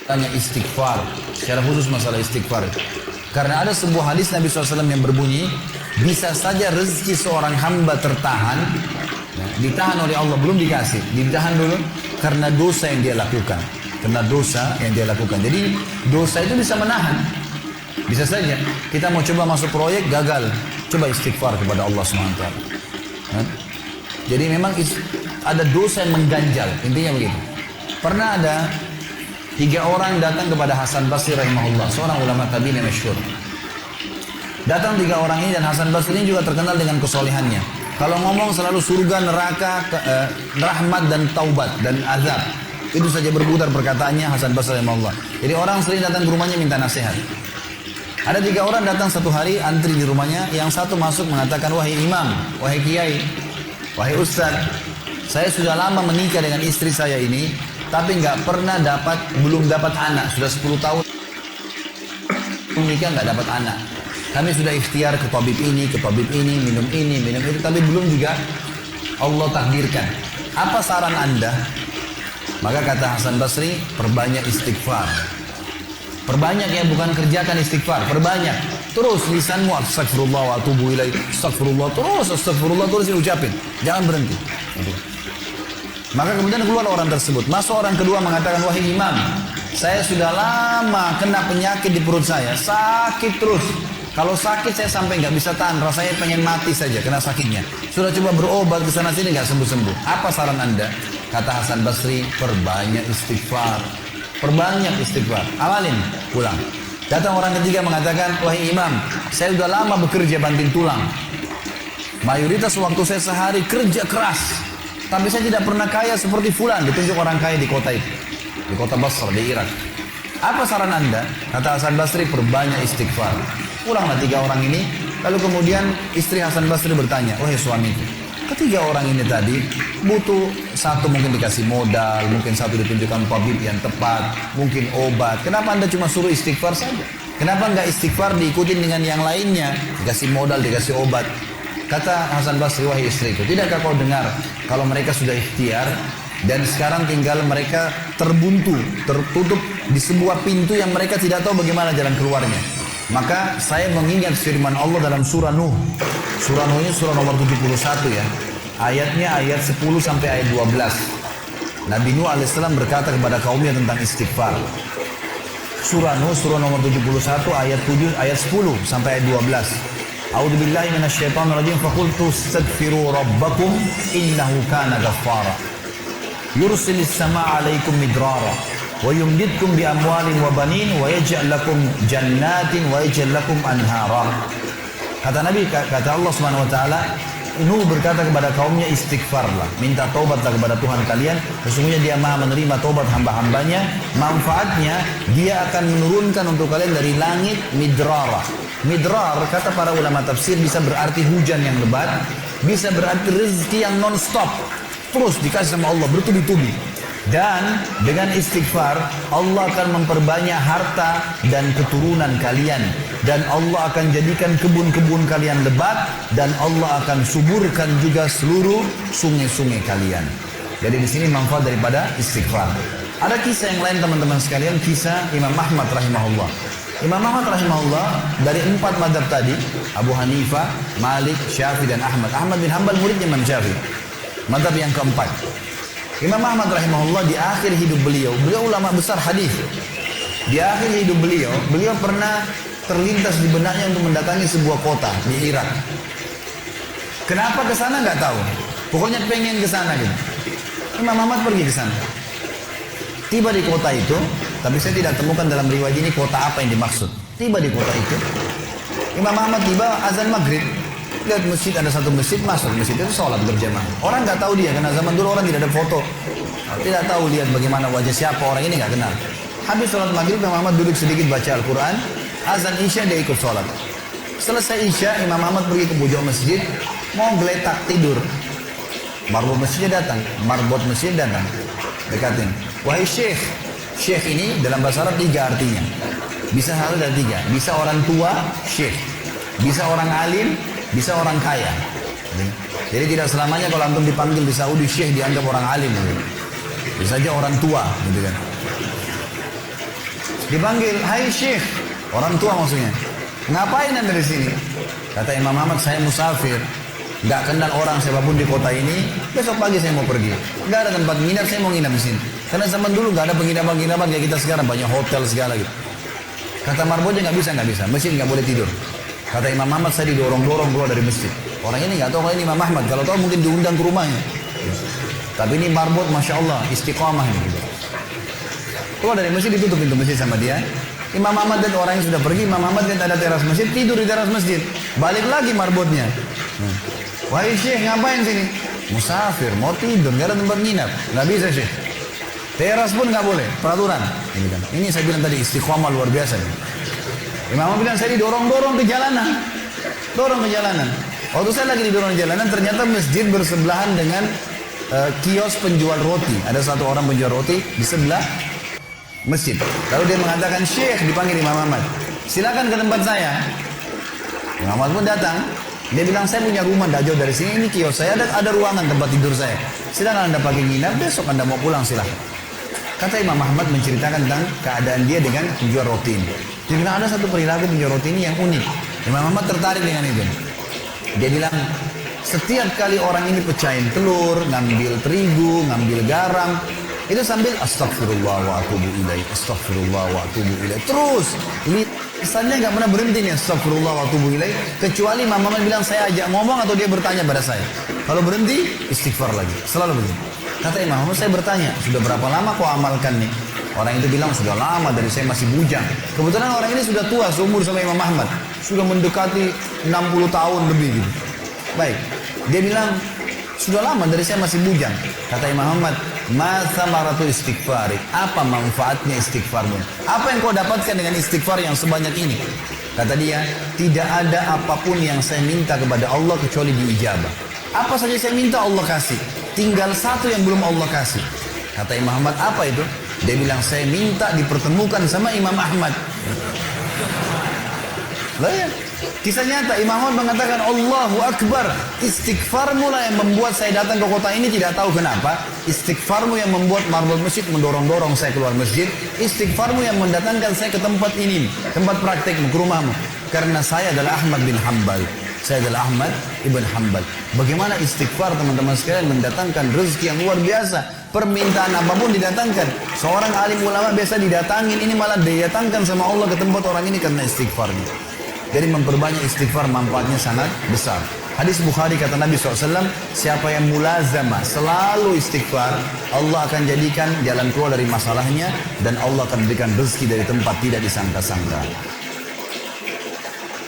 tanya istighfar, secara khusus masalah istighfar. Karena ada sebuah hadis Nabi SAW yang berbunyi, bisa saja rezeki seorang hamba tertahan, ditahan oleh Allah, belum dikasih, ditahan dulu karena dosa yang dia lakukan. Karena dosa yang dia lakukan. Jadi dosa itu bisa menahan. Bisa saja kita mau coba masuk proyek gagal, coba istighfar kepada Allah SWT. Jadi memang ada dosa yang mengganjal, intinya begitu. Pernah ada 3 orang datang kepada Hasan Basri rahimahullah, seorang ulama tabi'in yang masyhur. Datang 3 orang ini, dan Hasan Basri ini juga terkenal dengan kesolehannya. Kalau ngomong selalu surga, neraka, rahmat dan taubat dan azab. Itu saja berputar perkataannya Hasan Basri rahimahullah. Jadi orang sering datang ke rumahnya minta nasihat. Ada 3 orang datang satu hari antri di rumahnya, yang satu masuk mengatakan, wahai imam, wahai kiai, wahai ustaz, saya sudah lama menikah dengan istri saya ini, tapi belum dapat anak, sudah 10 tahun menikah nggak dapat anak. Kami sudah ikhtiar ke tabib ini, minum itu, tapi belum juga Allah takdirkan. Apa saran Anda? Maka kata Hasan Basri, perbanyak istighfar. Perbanyak ya, bukan kerjakan istighfar, perbanyak. Terus lisanmu astagfirullah wa atubu ilaih, astagfirullah terus ucapin, jangan berhenti. Maka kemudian keluar orang tersebut. Masuk orang kedua mengatakan, wahai imam, saya sudah lama kena penyakit di perut saya, sakit terus. Kalau sakit saya sampai nggak bisa tahan, rasanya pengen mati saja kena sakitnya. Sudah coba berobat ke sana sini nggak sembuh-sembuh. Apa saran Anda? Kata Hasan Basri, perbanyak istighfar. Perbanyak istighfar. Amalin, pulang. Datang orang ketiga mengatakan, wahai imam, saya sudah lama bekerja banting tulang. Mayoritas waktu saya sehari kerja keras, tapi saya tidak pernah kaya seperti fulan. Ditunjuk orang kaya di kota itu, di kota Basra, di Irak. Apa saran Anda? Kata Hasan Basri, perbanyak istighfar. Pulanglah 3 orang ini. Lalu kemudian istri Hasan Basri bertanya, wahai suamiku, ketiga orang ini tadi butuh, satu mungkin dikasih modal, mungkin satu ditunjukkan tabib yang tepat, mungkin obat. Kenapa Anda cuma suruh istighfar saja? Kenapa nggak istighfar diikutin dengan yang lainnya? Dikasih modal, dikasih obat. Kata Hasan Basri, wahai istriku, tidakkah kau dengar kalau mereka sudah ikhtiar dan sekarang tinggal mereka terbuntu, tertutup di sebuah pintu yang mereka tidak tahu bagaimana jalan keluarnya. Maka saya mengingat firman Allah dalam surah Nuh. Surah Nuh ini surah nomor 71 ya. Ayatnya ayat 10 sampai ayat 12. Nabi Nuh alaihissalam berkata kepada kaumnya tentang istighfar. Surah Nuh surah nomor 71 ayat 7 ayat 10 sampai ayat 12. A'udzubillahi minasyaitonirrajim, faqultu astaghfiru rabbakum innahu kana ghaffara. Yursilis samaa'a 'alaikum midrara wa yumdidkum bi amwalin wa banin wa yaj'al lakum jannatin wa yaj'al lakum anhara. Kata Nabi, kata Allah Subhanahu wa taala, Nuh berkata kepada kaumnya, istighfarlah, minta taubatlah kepada Tuhan kalian, sesungguhnya Dia Maha menerima taubat hamba-hambanya. Manfaatnya Dia akan menurunkan untuk kalian dari langit midrara. Midrar kata para ulama tafsir bisa berarti hujan yang lebat, bisa berarti rezeki yang non-stop, terus dikasih sama Allah bertubi-tubi. Dan dengan istighfar Allah akan memperbanyak harta dan keturunan kalian, dan Allah akan jadikan kebun-kebun kalian lebat, dan Allah akan suburkan juga seluruh sungai-sungai kalian. Jadi di sini manfaat daripada istighfar. Ada kisah yang lain teman-teman sekalian, kisah Imam Ahmad rahimahullah. Imam Ahmad rahimahullah dari 4 mazhab tadi, Abu Hanifah, Malik, Syafi'i dan Ahmad. Ahmad bin Hanbal muridnya Imam Syafi'i. Mazhab yang keempat. Imam Ahmad rahimahullah di akhir hidup beliau ulama besar hadis. Di akhir hidup beliau pernah terlintas di benaknya untuk mendatangi sebuah kota di Irak. Kenapa ke sana nggak tahu. Pokoknya pengen ke sana gitu. Imam Ahmad pergi ke sana. Tiba di kota itu, tapi saya tidak temukan dalam riwayat ini kota apa yang dimaksud. Tiba di kota itu, Imam Ahmad tiba azan maghrib. Lihat masjid, ada satu masjid, masuk masjid itu sholat berjamaah. Orang nggak tahu dia, karena zaman dulu orang tidak ada foto, tidak tahu lihat bagaimana wajah siapa orang ini, nggak kenal. Habis sholat maghrib, Imam Ahmad duduk sedikit baca Al-Quran. Azan Isya dia ikut sholat. Selesai Isya, Imam Ahmad pergi ke pojok masjid, mau geletak tidur. Marbot masjidnya datang, dekatin. Wahai Syekh. Syekh ini dalam bahasa Arab 3 artinya. Bisa hal dari 3. Bisa orang tua, Syekh. Bisa orang alim, bisa orang kaya. Jadi tidak selamanya kalau antum dipanggil di Saudi Syekh dianggap orang alim. Bisa saja orang tua gitu kan. Dipanggil, hai Syekh, orang tua maksudnya. Ngapain anda di sini? Kata Imam Ahmad, saya musafir. Nggak kenal orang siapapun di kota ini. Besok pagi saya mau pergi. Nggak ada tempat nginap, saya mau nginap di sini. Karena zaman dulu nggak ada penginapan-penginapan kayak kita sekarang, banyak hotel segala gitu. Kata marbotnya nggak bisa. Masjid nggak boleh tidur. Kata Imam Ahmad, saya didorong-dorong keluar dari masjid. Orang ini nggak tahu kalau ini Imam Ahmad. Kalau tahu mungkin diundang ke rumahnya. Tapi ini marbot, masya Allah, istiqamah ini. Gitu. Keluar dari masjid, ditutup pintu masjid sama dia. Imam Ahmad dan orang yang sudah pergi, Imam Ahmad lihat ada teras masjid, tidur di teras masjid. Balik lagi marbotnya. Wahai Syekh, ngapain sini? Musafir, mau tidur, nggak ada tempat nginap. Nggak bisa Syekh. Teras pun nggak boleh, peraturan. Ini saya bilang tadi, istiqamah luar biasa. Imam Ahmad bilang, saya didorong-dorong ke jalanan. Dorong ke jalanan. Waktu saya lagi didorong ke jalanan, ternyata masjid bersebelahan dengan kios penjual roti. Ada satu orang penjual roti di sebelah masjid. Lalu dia mengatakan, Syekh, dipanggil Imam Ahmad, silakan ke tempat saya. Imam Ahmad pun datang. Dia bilang, saya punya rumah tidak jauh dari sini, ini kios saya, ada ruangan tempat tidur saya. Silakan anda pakai nginap, besok anda mau pulang silakan. Kata Imam Ahmad menceritakan tentang keadaan dia dengan penjual roti ini. Dia bilang, ada satu perilaku penjual roti ini yang unik. Imam Ahmad tertarik dengan itu. Dia bilang, setiap kali orang ini pecahin telur, ngambil terigu, ngambil garam, itu sambil astagfirullah wa atubu ilaih, astagfirullah wa atubu ilaih. Terus lisannya nggak pernah berhenti nih, astagfirullah wa atubu ilaih, kecuali Imam Ahmad bilang, saya ajak ngomong atau dia bertanya pada saya. Kalau berhenti, istighfar lagi. Selalu begitu. Kata Imam Ahmad, saya bertanya, sudah berapa lama kau amalkan nih? Orang itu bilang, sudah lama, dari saya masih bujang. Kebetulan orang ini sudah tua, seumur sama Imam Ahmad. Sudah mendekati 60 tahun lebih gitu. Baik, dia bilang, sudah lama, dari saya masih bujang. Kata Imam Ahmad, ma thamaratu istighfari, apa manfaatnya istighfarmu? Apa yang kau dapatkan dengan istighfar yang sebanyak ini? Kata dia, tidak ada apapun yang saya minta kepada Allah kecuali diijabah. Apa saja saya minta Allah kasih, tinggal satu yang belum Allah kasih. Kata Imam Ahmad, apa itu? Dia bilang, saya minta dipertemukan sama Imam Ahmad. Lah ya, kisah nyata. Imam Ahmad mengatakan, Allahu Akbar, istighfarmu lah yang membuat saya datang ke kota ini, tidak tahu kenapa. Istighfarmu yang membuat marbot masjid mendorong-dorong saya keluar masjid. Istighfarmu yang mendatangkan saya ke tempat ini, tempat praktekmu, ke rumahmu. Karena saya adalah Ahmad bin Hanbal. Saya adalah Ahmad ibn Hanbal. Bagaimana istighfar teman-teman sekalian mendatangkan rezeki yang luar biasa. Permintaan apapun didatangkan. Seorang alim ulama biasa didatangin, ini malah didatangkan sama Allah ke tempat orang ini karena istighfarnya. Jadi memperbanyak istighfar manfaatnya sangat besar. Hadis Bukhari kata Nabi SAW, siapa yang mulazamah selalu istighfar, Allah akan jadikan jalan keluar dari masalahnya dan Allah akan berikan rezeki dari tempat tidak disangka-sangka.